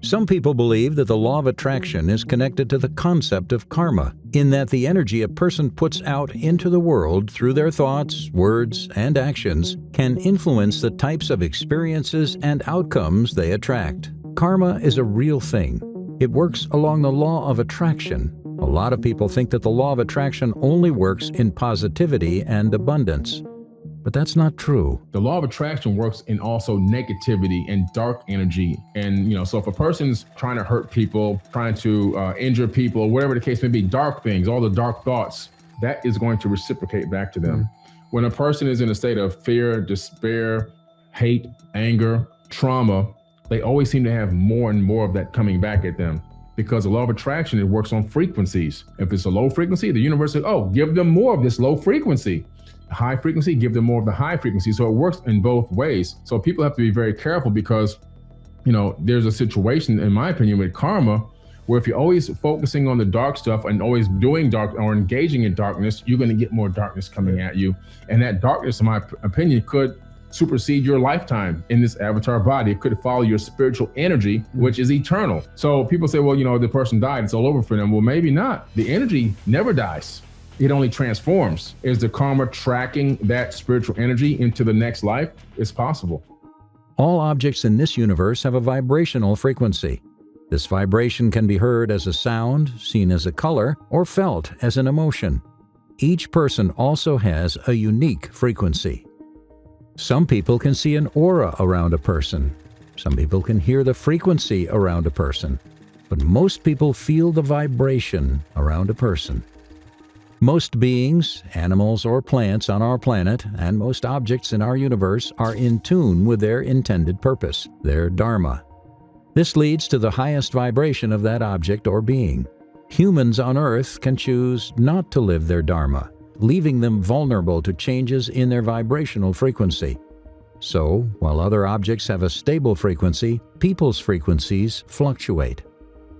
Some people believe that the law of attraction is connected to the concept of karma, in that the energy a person puts out into the world through their thoughts, words, and actions can influence the types of experiences and outcomes they attract. Karma is a real thing. It works along the law of attraction. A lot of people think that the law of attraction only works in positivity and abundance. But that's not true. The law of attraction works in also negativity and dark energy. And, so if a person's trying to hurt people, trying to injure people, or whatever the case may be, dark things, all the dark thoughts, that is going to reciprocate back to them. When a person is in a state of fear, despair, hate, anger, trauma, they always seem to have more and more of that coming back at them. Because the law of attraction, it works on frequencies. If it's a low frequency, the universe says, oh, give them more of this low frequency. High frequency, give them more of the high frequency. So it works in both ways. So people have to be very careful because, there's a situation, in my opinion, with karma, where if you're always focusing on the dark stuff and always doing dark or engaging in darkness, you're going to get more darkness coming at you. And that darkness, in my opinion, could supersede your lifetime in this avatar body. It could follow your spiritual energy, which is eternal. So people say, well, the person died, it's all over for them. Well, maybe not. The energy never dies. It only transforms. Is the karma tracking that spiritual energy into the next life? It's possible. All objects in this universe have a vibrational frequency. This vibration can be heard as a sound, seen as a color, or felt as an emotion. Each person also has a unique frequency. Some people can see an aura around a person. Some people can hear the frequency around a person. But most people feel the vibration around a person. Most beings, animals or plants on our planet, and most objects in our universe are in tune with their intended purpose, their dharma. This leads to the highest vibration of that object or being. Humans on Earth can choose not to live their dharma, leaving them vulnerable to changes in their vibrational frequency. So, while other objects have a stable frequency, people's frequencies fluctuate.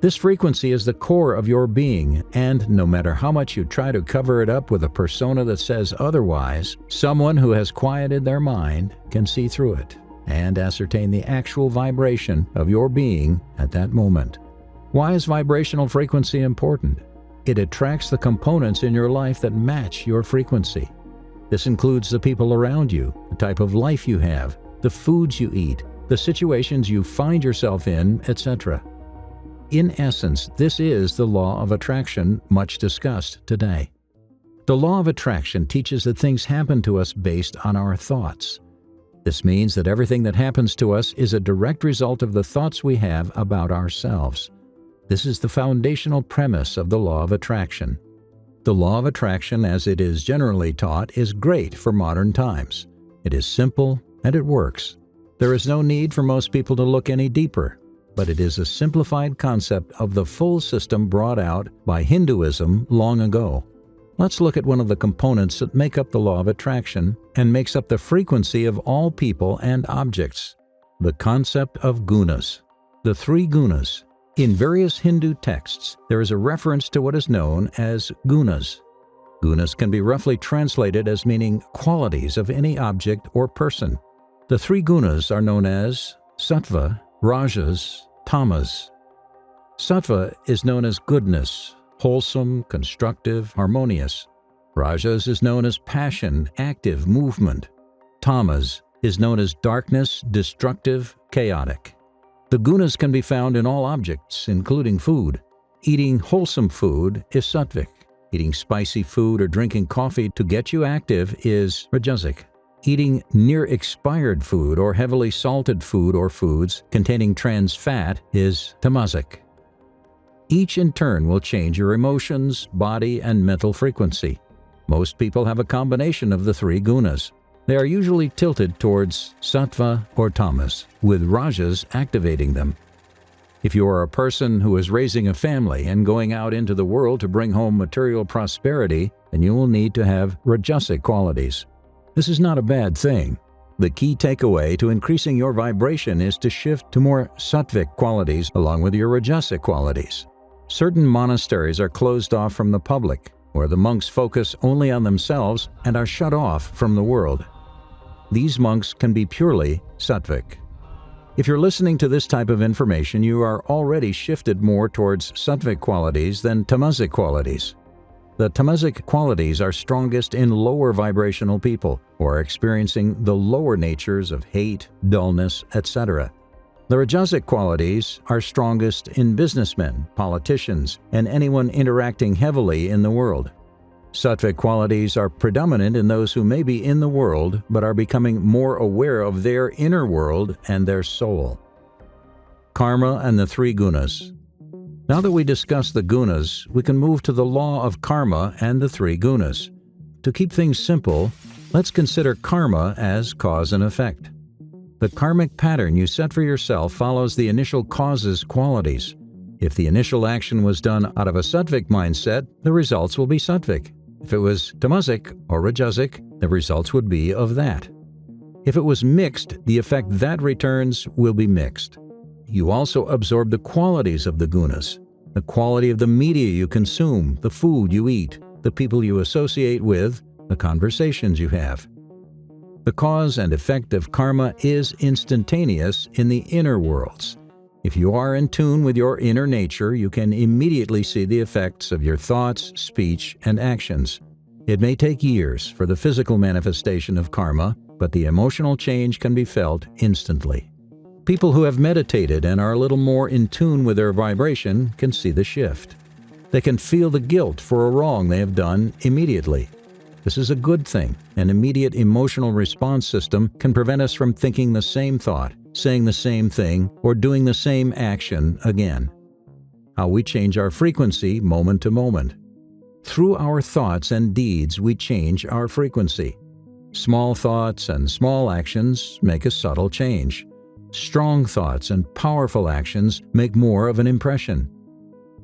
This frequency is the core of your being, and no matter how much you try to cover it up with a persona that says otherwise, someone who has quieted their mind can see through it and ascertain the actual vibration of your being at that moment. Why is vibrational frequency important? It attracts the components in your life that match your frequency. This includes the people around you, the type of life you have, the foods you eat, the situations you find yourself in, etc. In essence, this is the law of attraction, much discussed today. The law of attraction teaches that things happen to us based on our thoughts. This means that everything that happens to us is a direct result of the thoughts we have about ourselves. This is the foundational premise of the law of attraction. The law of attraction, as it is generally taught, is great for modern times. It is simple and it works. There is no need for most people to look any deeper. But it is a simplified concept of the full system brought out by Hinduism long ago. Let's look at one of the components that make up the law of attraction and makes up the frequency of all people and objects: the concept of gunas. The three gunas. In various Hindu texts, there is a reference to what is known as gunas. Gunas can be roughly translated as meaning qualities of any object or person. The three gunas are known as sattva, rajas, tamas. Sattva is known as goodness, wholesome, constructive, harmonious. Rajas is known as passion, active, movement. Tamas is known as darkness, destructive, chaotic. The gunas can be found in all objects, including food. Eating wholesome food is sattvic. Eating spicy food or drinking coffee to get you active is rajasic. Eating near-expired food or heavily salted food or foods containing trans fat is tamasic. Each in turn will change your emotions, body, and mental frequency. Most people have a combination of the three gunas. They are usually tilted towards sattva or tamas, with rajas activating them. If you are a person who is raising a family and going out into the world to bring home material prosperity, then you will need to have rajasic qualities. This is not a bad thing. The key takeaway to increasing your vibration is to shift to more sattvic qualities along with your rajasic qualities. Certain monasteries are closed off from the public, where the monks focus only on themselves and are shut off from the world. These monks can be purely sattvic. If you're listening to this type of information, you are already shifted more towards sattvic qualities than tamasic qualities. The tamasic qualities are strongest in lower vibrational people who are experiencing the lower natures of hate, dullness, etc. The rajasic qualities are strongest in businessmen, politicians, and anyone interacting heavily in the world. Sattvic qualities are predominant in those who may be in the world but are becoming more aware of their inner world and their soul. Karma and the three gunas. Now that we discussed the gunas, we can move to the law of karma and the three gunas. To keep things simple, let's consider karma as cause and effect. The karmic pattern you set for yourself follows the initial cause's qualities. If the initial action was done out of a sattvic mindset, the results will be sattvic. If it was tamasic or rajasic, the results would be of that. If it was mixed, the effect that returns will be mixed. You also absorb the qualities of the gunas, the quality of the media you consume, the food you eat, the people you associate with, the conversations you have. The cause and effect of karma is instantaneous in the inner worlds. If you are in tune with your inner nature, you can immediately see the effects of your thoughts, speech, and actions. It may take years for the physical manifestation of karma, but the emotional change can be felt instantly. People who have meditated and are a little more in tune with their vibration can see the shift. They can feel the guilt for a wrong they have done immediately. This is a good thing. An immediate emotional response system can prevent us from thinking the same thought, saying the same thing, or doing the same action again. How we change our frequency moment to moment. Through our thoughts and deeds, we change our frequency. Small thoughts and small actions make a subtle change. Strong thoughts and powerful actions make more of an impression.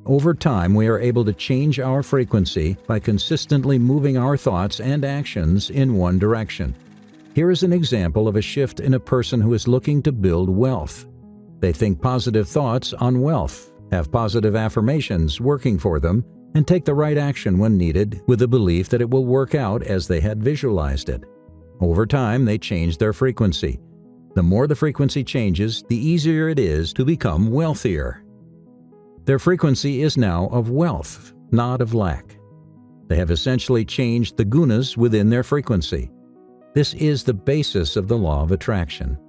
Over time, we are able to change our frequency by consistently moving our thoughts and actions in one direction. Here is an example of a shift in a person who is looking to build wealth. They think positive thoughts on wealth, have positive affirmations working for them, and take the right action when needed with the belief that it will work out as they had visualized it. Over time, they change their frequency. The more the frequency changes, the easier it is to become wealthier. Their frequency is now of wealth, not of lack. They have essentially changed the gunas within their frequency. This is the basis of the law of attraction.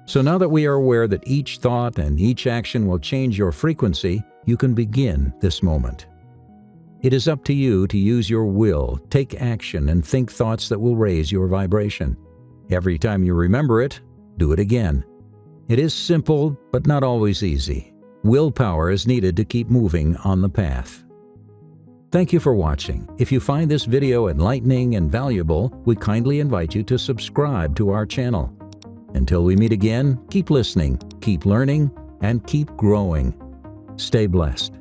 So now that we are aware that each thought and each action will change your frequency, you can begin this moment. It is up to you to use your will, take action, and think thoughts that will raise your vibration. Every time you remember it, do it again. It is simple, but not always easy. Willpower is needed to keep moving on the path. Thank you for watching. If you find this video enlightening and valuable, we kindly invite you to subscribe to our channel. Until we meet again, keep listening, keep learning, and keep growing. Stay blessed.